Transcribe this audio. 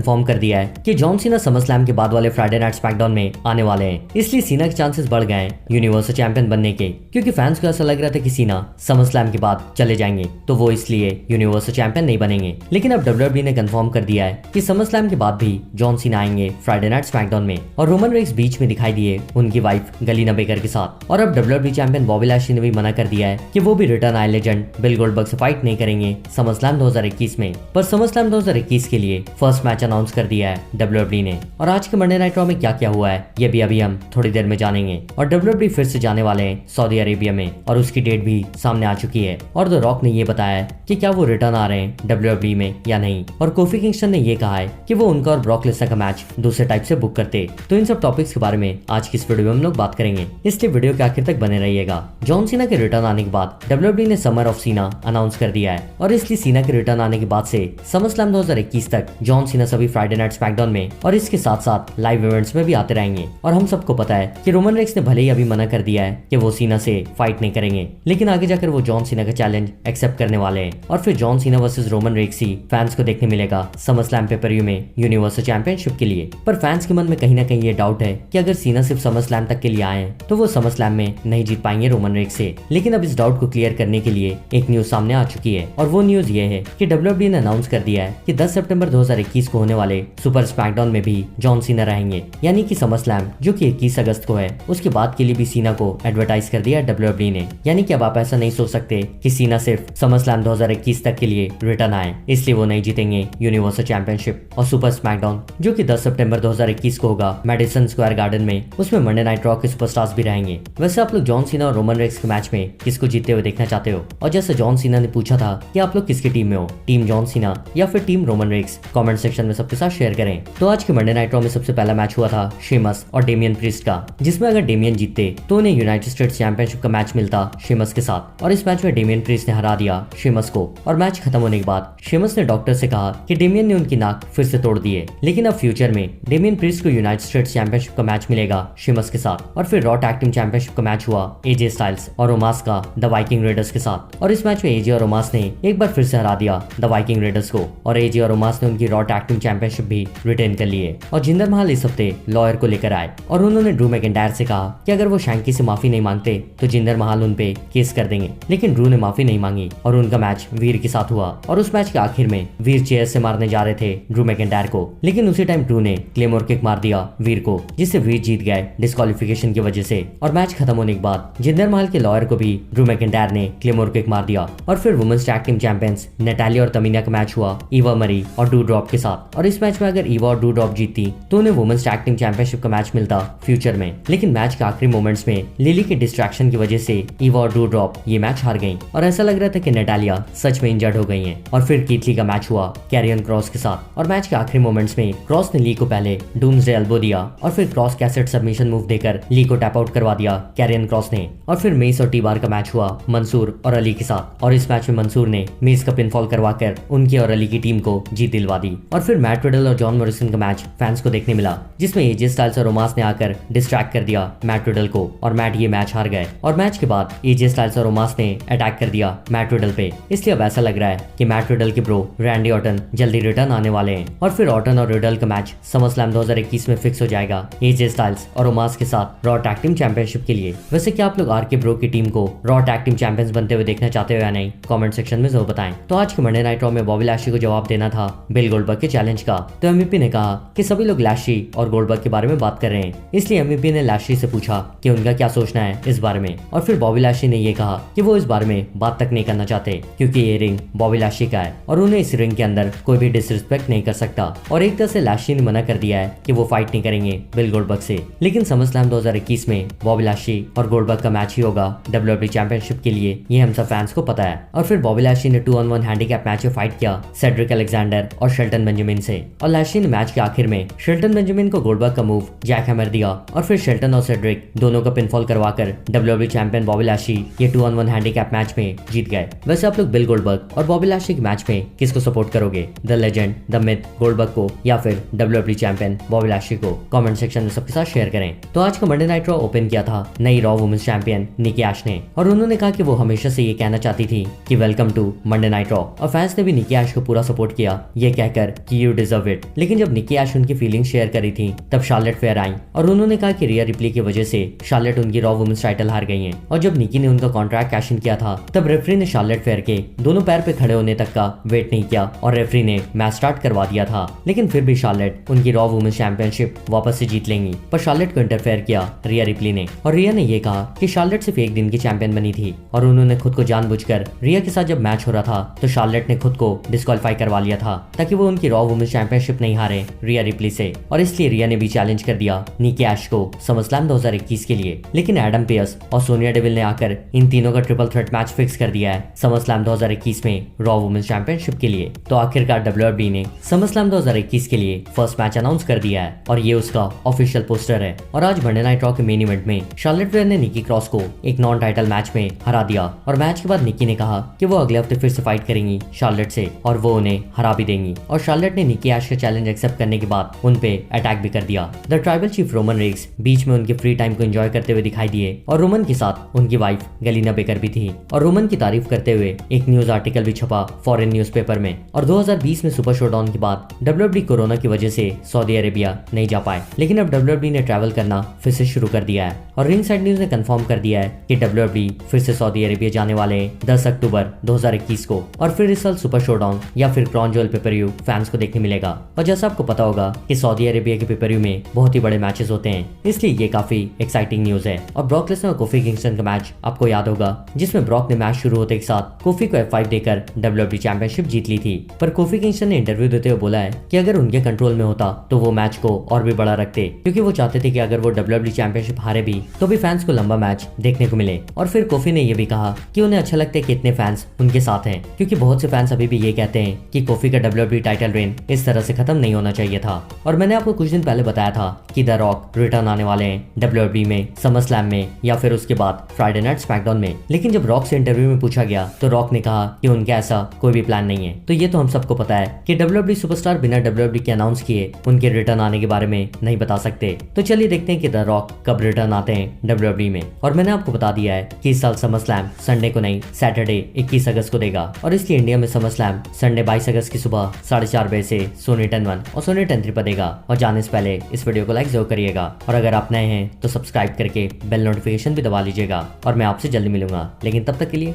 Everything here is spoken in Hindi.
कंफर्म कर दिया है कि जॉन सीना समरस्लैम के बाद वाले फ्राइडे नाइट स्मैकडाउन में आने वाले हैं। इसलिए सीना के चांसेस बढ़ गए हैं यूनिवर्सल चैंपियन बनने के, क्योंकि फैंस को ऐसा लग रहा था कि सीना समरस्लैम के बाद चले जाएंगे तो वो इसलिए यूनिवर्सल चैंपियन नहीं बनेंगे। लेकिन अब WWE ने कंफर्म कर दिया है कि समरस्लैम के बाद भी जॉन सीना आएंगे फ्राइडे नाइट स्मैकडाउन में, और रोमन रेंस बीच में दिखाई दिए उनकी वाइफ गलीना बेकर के साथ। और अब WWE चैंपियन बॉबी लैशली ने भी मना कर दिया है कि वो भी रिटर्न आए लेजेंड बिल गोल्डबर्ग से फाइट नहीं करेंगे समरस्लैम 2021 में। पर समरस्लैम 2021 के लिए फर्स्ट मैच अनाउंस कर दिया है WWE ने। और आज के मंडे नाइट रॉ में क्या क्या हुआ है ये भी अभी हम थोड़ी देर में जानेंगे। और WWE फिर से जाने वाले हैं सऊदी अरेबिया में, और उसकी डेट भी सामने आ चुकी है। और द रॉक ने ये बताया है कि क्या वो रिटर्न आ रहे हैं WWE में या नहीं। और कोफी किंगस्टन ने ये कहा है कि वो उनका और ब्रॉक लेसनर का मैच दूसरे टाइप से बुक करते। तो इन सब टॉपिक्स के बारे में आज की इस वीडियो में हम लोग बात करेंगे, इसलिए वीडियो के आखिर तक बने रहिएगा। जॉन सीना के रिटर्न आने के बाद WWE ने समर ऑफ सीना अनाउंस कर दिया है, और इसलिए सीना के रिटर्न आने के बाद से समरस्लैम 2021 तक जॉन सीना सभी फ्राइडे नाइट स्मैकडाउन में और इसके साथ साथ लाइव इवेंट्स में भी आते रहेंगे। और हम सबको पता है कि रोमन रेंस ने भले ही अभी मना कर दिया है कि वो सीना से फाइट नहीं करेंगे, लेकिन आगे जाकर वो जॉन सीना का चैलेंज एक्सेप्ट करने वाले हैं, और फिर John Cena versus Roman Reigns ही फैंस को देखने मिलेगा समरस्लैम पे-पर-व्यू में यूनिवर्सल चैंपियनशिप के लिए। पर फैंस के मन में कहीं ना कहीं ये डाउट है कि अगर सीना सिर्फ समरस्लैम तक के लिए आए हैं तो वो समरस्लैम में नहीं जीत पाएंगे रोमन रेंस से। लेकिन अब इस डाउट को क्लियर करने के लिए एक न्यूज सामने आ चुकी है, और वो न्यूज ये है कि WWE ने अनाउंस कर दिया है कि 10 सितंबर 2021 को होने वाले सुपर स्मैकडाउन में भी जॉन सीना रहेंगे, यानी कि समरस्लैम जो कि 21 अगस्त को है उसके बाद के लिए भी सीना को एडवर्टाइज कर दिया WWE ने। यानी कि अब आप ऐसा नहीं सोच सकते कि सीना सिर्फ समरस्लैम 2021 तक के लिए रिटर्न आए इसलिए वो नहीं जीतेंगे यूनिवर्सल चैंपियनशिप और सुपर स्मैकडाउन जो कि 10 सितंबर 2021 को होगा मैडिसन स्क्वायर गार्डन में। उसमें मंडे नाइट रॉ के सुपरस्टार्स भी रहेंगे। वैसे आप लोग जॉन सीना और रोमन रेंस के मैच में किसको जीतते हुए देखना चाहते हो? और जैसे जॉन सीना ने पूछा था कि आप लोग किसकी टीम में हो, टीम जॉन सीना या फिर team Roman Reigns, comment section में सबके साथ शेयर करें। तो आज के मंडे नाइट रॉ में सबसे पहला मैच हुआ था शेमस और डेमियन प्रीस्ट का, जिसमें अगर डेमियन जीतते तो उन्हें यूनाइटेड स्टेट्स चैंपियनशिप का मैच मिलता शेमस के साथ। और इस मैच में डेमियन प्रीस्ट ने हरा दिया शेमस को, और मैच खत्म होने के बाद शेमस ने डॉक्टर से कहा कि डेमियन ने उनकी नाक फिर से तोड़ दी है, लेकिन अब फ्यूचर में डेमियन प्रीस्ट को यूनाइटेड स्टेट्स चैंपियनशिप का मैच मिलेगा शेमस के साथ। और फिर रॉ टैग टीम चैंपियनशिप का मैच हुआ एजे स्टाइल्स और ओमास का द वाइकिंग रेडर्स के साथ। और इस मैच में एजे और ओमास ने एक बार फिर से हरा दिया द वाइकिंग रेडर्स को, और एजे और ओमास ने उनकी रॉ टैग टीम चैंपियनशिप भी रिटेन कर ली है। और जिंदर महल इस हफ्ते लॉयर को लेकर आए, और उन्होंने ड्रू मैकिंटायर से कहा कि अगर वो शैंकी से माफी नहीं मांगते तो जिंदर महल उन पे केस कर देंगे। लेकिन ड्रू ने माफी नहीं मांगी और उनका मैच वीर के साथ हुआ। और उस मैच के आखिर में वीर चेयर से मारने जा रहे थे ड्रू मैकिंटायर को, लेकिन उसी टाइम ड्रू ने क्लेमोर किक मार दिया वीर को, जिससे वीर जीत गए डिस्क्वालिफिकेशन की वजह से। और मैच खत्म होने के बाद जिंदर महल के लॉयर को भी ड्रू मैकिंटायर ने क्लेमोर किक मार दिया। और फिर वुमेन्स टैग टीम चैंपियंस नैटालिया और तमीना का मैच हुआ ईवा मरी और डू ड्रॉप के साथ। और इस मैच में अगर ईवा और डू ड्रॉप जीतती तो उन्हें वुमेन्स टैग टीम चैंपियनशिप का मैच मिलता फ्यूचर में। लेकिन मैच के आखिरी मोमेंट्स में लिली के डिस्ट्रैक्शन की वजह से ईवा और डू ड्रॉप ये मैच हार गई, और ऐसा लग रहा था कि नैटालिया सच में इंजर्ड हो गई हैं। और फिर कीथली का मैच हुआ कैरियन क्रॉस के साथ, और मैच के आखिरी मोमेंट्स में क्रॉस ने ली को पहले डूम्सडे एल्बो दिया, और फिर क्रॉस कैसेट सबमिशन मूव देकर ली को टैप आउट करवा दिया कैरियन क्रॉस ने। और फिर मेस और टी-बार का मैच हुआ मंसूर और अली के साथ, और इस मैच में मंसूर ने मेस का पिनफॉल करवाकर उनकी और अली की टीम को जीत दिलवा दी। और फिर मैट रिडल और जॉन मॉरिसन का मैच फैंस को देखने मिला, जिसमें एजे स्टाइल्स और ओमास ने आकर डिस्ट्रैक्ट कर दिया मैट रिडल को, और मैट ये मैच हार गए। और मैच के बाद एजे स्टाइल्स और ओमास ने अटैक कर दिया मैट रिडल पे, इसलिए अब ऐसा लग रहा है कि मैट रिडल के ब्रो रैंडी ऑर्टन जल्दी रिटर्न आने वाले हैं। और फिर ऑर्टन और रिडल का मैच समरस्लैम 2021 में फिक्स हो जाएगा एजे स्टाइल्स और ओमास के साथ रॉ टैग टीम चैंपियनशिप के लिए। वैसे क्या आप लोग आर के ब्रो की टीम को रॉ टैग टीम चैंपियंस बनते हुए देखना चाहते हो या नहीं? कमेंट सेक्शन में जरूर बताएं। तो आज के मंडे नाइट रॉ में बॉबी लैशली को जवाब देना था बिल गोल्डबर्ग के चैलेंज का, तो एमवीपी ने कहा कि सभी लोग लैशली और गोल्डबर्ग के बारे में बात कर रहे हैं, इसलिए एमवीपी ने लैशली से पूछा कि उनका क्या सोचना है इस बारे में। और फिर बॉबी लैशली ने ये कहा कि वो इस बारे में बात तक नहीं करना चाहते, क्योंकि ये रिंग बॉबी लैशली का है और उन्हें इस रिंग के अंदर कोई भी डिसरिस्पेक्ट नहीं कर सकता। और एक तरह से लैशली ने मना कर दिया है कि वो फाइट नहीं करेंगे बिल गोल्डबर्ग से। लेकिन समरस्लैम 2021 में बॉबी लैशली और गोल्डबर्ग का मैच ही होगा WWE चैंपियनशिप के लिए, ये हम सब फैंस को पता है। और फिर बॉबी लैशली ने 2-on-1 हैंडीकैप मैच में फाइट किया सेड्रिक अलेक्जेंडर और शेल्टन बेंजामिन से, और लैशली ने मैच के आखिर में शेल्टन बेंजामिन को गोल्डबर्ग का मूव जैक हैमर दिया, और फिर शेल्टन और सेड्रिक दोनों का पिनफॉल करवाकर WWE चैंपियन बॉबी लैशली ये 2-on-1 हैंडीकैप मैच में जीत गए। वैसे आप लोग बिल गोल्डबर्ग और बॉबी लैशली के मैच में किसको सपोर्ट करोगे, the legend the myth Goldberg को या फिर WWE चैंपियन बॉबी लैशली को? कमेंट सेक्शन में सबके साथ शेयर करें। तो आज का मंडे नाइट रॉ ओपन किया था नई रॉ वुमेन्स चैंपियन निकी एश ने, और उन्होंने कहा कि वो हमेशा से ये कहना चाहती थी कि welcome to Monday night Raw, और फैंस ने भी निकी एश को पूरा सपोर्ट किया ये कहकर कि यू यू डिजर्व इट। लेकिन जब निकी ऐश उनकी फीलिंग शेयर करी थी तब शार्लेट फेयर आई और उन्होंने कहा कि रिया रिप्ली की वजह से शार्लेट उनकी रॉ वुमेन्स टाइटल हार गई हैं। और जब निकी ने उनका कॉन्ट्रैक्ट कैश इन किया था तब रेफरी ने शार्लेट फेयर के दोनों पैर पे खड़े होने तक का वेट नहीं किया और रेफरी ने मैच स्टार्ट करवा दिया था। लेकिन फिर भी शार्लेट उनकी रॉ वुमेन्स चैंपियनशिप वापस से जीत लेंगी, पर शार्लेट को इंटरफेयर किया रिया रिप्ली ने। और रिया ने ये कहा कि शार्लेट सिर्फ एक दिन की चैंपियन बनी थी और उन्होंने खुद को जानबूझकर रिया के साथ जब मैच हो रहा था तो शार्लेट ने खुद को डिस्क्वालीफाई करवा लिया था ताकि वो उनकी रॉ वुमेन्स चैंपियनशिप नहीं हारे रिया रिप्ली से। और इसलिए रिया ने भी चैलेंज कर दिया निकी ऐश को समरस्लैम 2021 के लिए। लेकिन एडम पेयर्स और सोनिया डेविल ने आकर इन तीनों का ट्रिपल थ्रेट मैच फिक्स कर दिया है समरस्लैम 2021 में रॉ वुमेन्स चैंपियनशिप के लिए। तो आखिरकार WWE ने समरस्लैम 2021 के लिए फर्स्ट मैच अनाउंस कर दिया है और ये उसका ऑफिशियल पोस्टर है। और आज मंडे नाइट रॉ के मेन इवेंट में शार्लेट फेयर ने निकी क्रॉस को एक नॉन टाइटल मैच में हरा दिया और मैच के बाद निकी ने कहा कि वो अगले हफ्ते फिर से फाइट करेंगी शार्लेट से और वो उन्हें हरा भी देंगी। और शार्लेट ने निकी ऐश का चैलेंज एक्सेप्ट करने के बाद उन पे अटैक भी कर दिया। द ट्राइबल चीफ रोमन रेग्स बीच में उनके फ्री टाइम को एंजॉय करते हुए दिखाई दिए और रोमन के साथ उनकी वाइफ गलीना बेकर भी थी। और रोमन की तारीफ करते हुए एक न्यूज आर्टिकल भी छपा फॉरेन न्यूज़पेपर में। और 2020 में सुपर शोडाउन के बाद WWE कोरोना की वजह से सऊदी अरेबिया नहीं जा पाए, लेकिन अब WWE ने ट्रैवल करना फिर से शुरू कर दिया है। और रिंग साइड न्यूज ने कंफर्म कर दिया है कि WWE फिर से सऊदी अरेबिया जाने वाले हैं 10 अक्टूबर 2021 को। और फिर इस साल सुपर शोडाउन या फिर क्राउन ज्वेल पेपर-व्यू फैंस को देखने मिलेगा। और जैसा आपको पता होगा कि सऊदी अरेबिया के पेपर-व्यू में बहुत ही बड़े मैचेस होते हैं, इसलिए ये काफी एक्साइटिंग न्यूज है। और ब्रॉक लेसनर और कोफी किंगस्टन का मैच आपको याद होगा जिसमें ब्रॉक ने मैच शुरू होते के साथ कोफी को F5 देकर WWE चैंपियनशिप जीत ली थी। पर कोफी किंगस्टन ने इंटरव्यू देते हुए बोला है कि अगर उनके कंट्रोल में होता तो वो मैच को और भी बड़ा रखते, क्योंकि वो चाहते थे कि अगर वो WWE चैंपियनशिप हारे भी तो भी फैंस को लंबा मैच देखने को मिले। और फिर कोफी ने ये भी कहा कि उन्हें अच्छा लगता है कि इतने फैंस उनके साथ हैं, क्योंकि बहुत से फैंस अभी भी ये कहते हैं कि कोफी का WWE टाइटल रेन इस तरह से खत्म नहीं होना चाहिए था। और मैंने आपको कुछ दिन पहले बताया था कि द रॉक रिटर्न आने वाले हैं WWE में, समरस्लैम में या फिर उसके बाद फ्राइडे नाइट स्मैकडाउन में। लेकिन जब रॉक से इंटरव्यू में पूछा गया तो रॉक ने कहा कि उनका ऐसा कोई भी प्लान नहीं है। तो ये तो हम सबको पता है कि WWE सुपरस्टार बिना WWE के अनाउंस किए उनके रिटर्न आने के बारे में नहीं बता सकते। तो चलिए देखते हैं कि द रॉक कब रिटर्न आते हैं WWE में। और मैंने आपको बता दिया है कि इस साल समरस्लैम संडे को नहीं, सैटरडे 21 अगस्त को देगा। और इसलिए इंडिया में समरस्लैम संडे 22 अगस्त की सुबह 4:30 बजे से सोनी 10 और सोनी 10 पर देगा। और जाने से पहले इस वीडियो को लाइक जरूर करिएगा और अगर आप नए हैं तो सब्सक्राइब करके बेल नोटिफिकेशन भी दबा लीजिएगा। और मैं आपसे जल्दी मिलूंगा, लेकिन तब तक के लिए